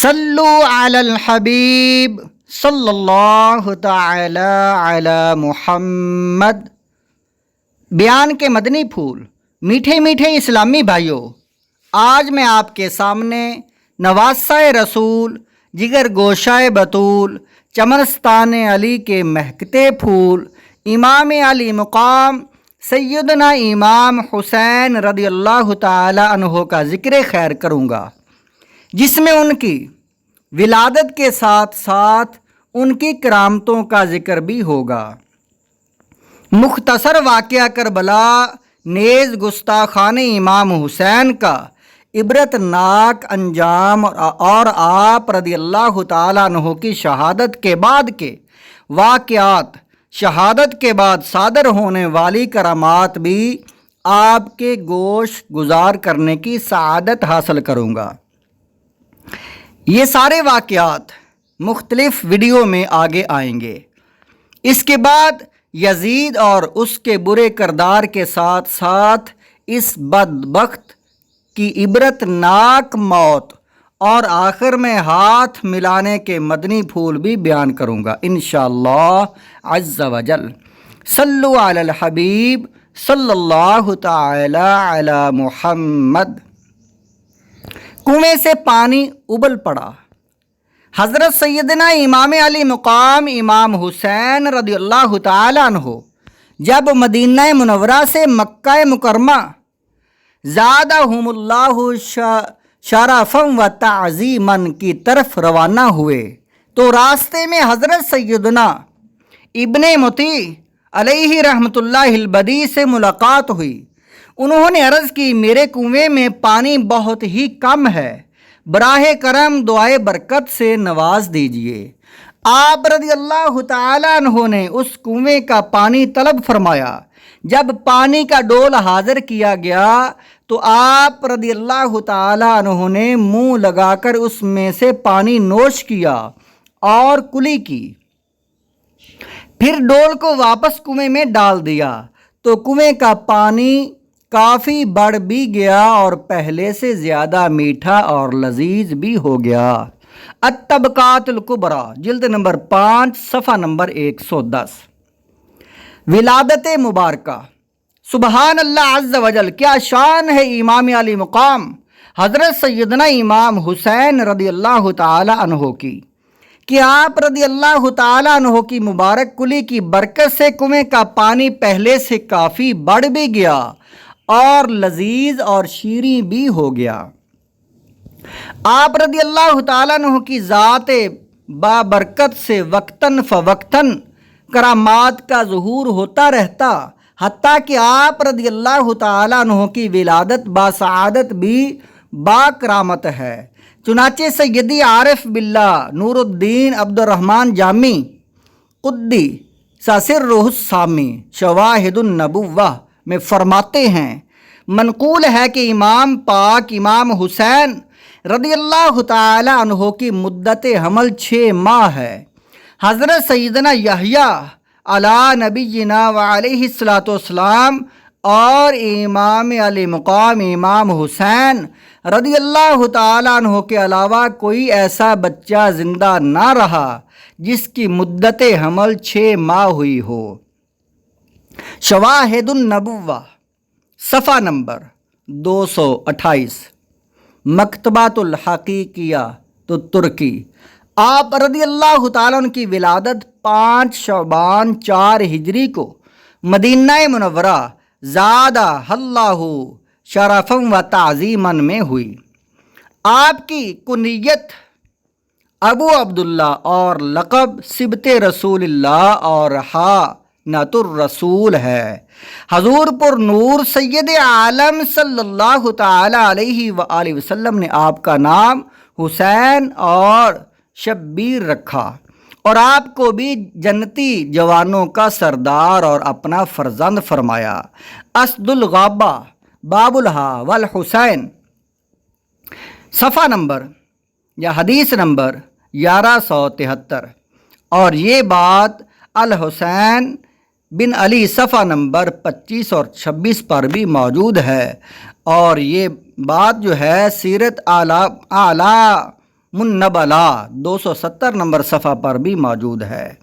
صلو علی الحبیب صلی اللہ تعالی علی محمد۔ بیان کے مدنی پھول، میٹھے میٹھے اسلامی بھائیوں، آج میں آپ کے سامنے نواسہ رسول، جگر گوشہ بطول، چمنستان علی کے مہکتے پھول، امام علی مقام سیدنا امام حسین رضی اللہ تعالی عنہ کا ذکر خیر کروں گا، جس میں ان کی ولادت کے ساتھ ساتھ ان کی کرامتوں کا ذکر بھی ہوگا۔ مختصر واقعہ کربلا نیز گستاخان امام حسین کا عبرت ناک انجام اور آپ رضی اللہ تعالیٰ عنہ کی شہادت کے بعد کے واقعات، شہادت کے بعد صادر ہونے والی کرامات بھی آپ کے گوش گزار کرنے کی سعادت حاصل کروں گا۔ یہ سارے واقعات مختلف ویڈیو میں آگے آئیں گے۔ اس کے بعد یزید اور اس کے برے کردار کے ساتھ ساتھ اس بدبخت کی عبرت ناک موت اور آخر میں ہاتھ ملانے کے مدنی پھول بھی بیان کروں گا انشاءاللہ عز و جل۔ صلو علی الحبیب صلی اللہ تعالی علی محمد۔ کنویں سے پانی ابل پڑا۔ حضرت سیدنا امام علی مقام امام حسین رضی اللہ تعالی عنہ جب مدینہ منورہ سے مکہ مکرمہ زادہم اللہ شرفا و تعظیما کی طرف روانہ ہوئے تو راستے میں حضرت سیدنا ابن مطیع علیہ رحمۃ اللہ البدیع سے ملاقات ہوئی۔ انہوں نے عرض کی، میرے کنویں میں پانی بہت ہی کم ہے، براہ کرم دعائے برکت سے نواز دیجئے۔ آپ رضی اللہ تعالیٰ عنہ نے اس کنویں کا پانی طلب فرمایا۔ جب پانی کا ڈول حاضر کیا گیا تو آپ رضی اللہ تعالیٰ عنہ نے منہ لگا کر اس میں سے پانی نوش کیا اور کلی کی، پھر ڈول کو واپس کنویں میں ڈال دیا تو کنویں کا پانی کافی بڑھ بھی گیا اور پہلے سے زیادہ میٹھا اور لذیذ بھی ہو گیا۔ الطبقات الکبریٰ جلد نمبر 5 صفحہ نمبر 110۔ ولادت مبارکہ۔ سبحان اللہ عز و جل، کیا شان ہے امام علی مقام حضرت سیدنا امام حسین رضی اللہ تعالی عنہ کی، کہ آپ رضی اللہ تعالی عنہ کی مبارک کلی کی برکت سے کنویں کا پانی پہلے سے کافی بڑھ بھی گیا اور لذیذ اور شیریں بھی ہو گیا۔ آپ رضی اللہ تعالیٰ عنہ کی ذات بابرکت سے وقتاً فوقتاً کرامات کا ظہور ہوتا رہتا، حتیٰ کہ آپ رضی اللہ تعالیٰ عنہ کی ولادت باسعادت بھی باکرامت ہے۔ چنانچہ سیدی عارف باللہ نور الدین عبد الرحمن جامی قدس سرہ السامی شواہد النبوہ میں فرماتے ہیں، منقول ہے کہ امام پاک امام حسین رضی اللہ تعالی عنہ کی مدت حمل 6 ماہ ہے۔ حضرت سیدنا یحییٰ علی نبینا و علیہ الصلاۃ والسلام اور امام علی مقام امام حسین رضی اللہ تعالی عنہ کے علاوہ کوئی ایسا بچہ زندہ نہ رہا جس کی مدت حمل 6 ماہ ہوئی ہو۔ شواہد النبوہ صفحہ نمبر 228۔ مکتبات الحقیقیہ تو ترکی۔ آپ رضی اللہ تعالیٰ عنہ کی ولادت 5 شعبان 4 ہجری کو مدینہ منورہ زادہ اللہ شرفا و تعظیما میں ہوئی۔ آپ کی کنیت ابو عبداللہ اور لقب صبت رسول اللہ اور نعت الرسول ہے۔ حضور پر نور سید عالم صلی اللہ تعالی علیہ وآلہ وسلم نے آپ کا نام حسین اور شبیر رکھا اور آپ کو بھی جنتی جوانوں کا سردار اور اپنا فرزند فرمایا۔ اسد الغابہ باب الہا والحسین صفحہ نمبر یا حدیث نمبر 1173۔ اور یہ بات الحسین بن علی صفحہ نمبر 25 اور 26 پر بھی موجود ہے، اور یہ بات جو ہے سیرت اعلیٰ منبلا 270 نمبر صفحہ پر بھی موجود ہے۔